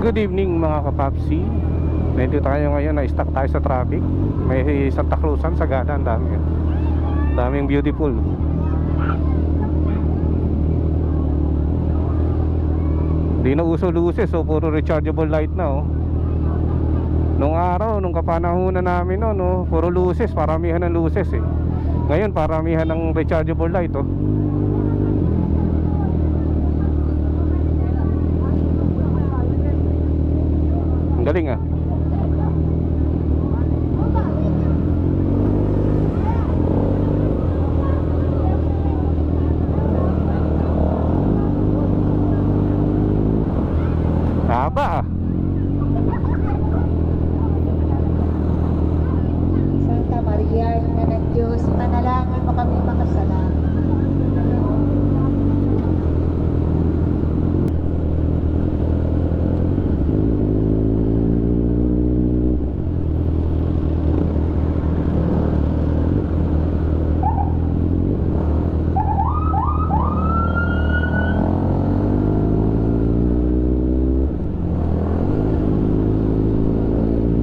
Good evening mga kapapsi. Medyo tayo ngayon, na-stuck tayo sa traffic. May Santa Cruzan, Sagada, ang dami. Daming beautiful. Hindi na uso luces, so puro rechargeable light na oh. Nung araw, nung kapanahunan namin no, no, puro luces, paramihan ng luces eh. Ngayon paramihan ng rechargeable light oh. Ang galing ah. Haba ah.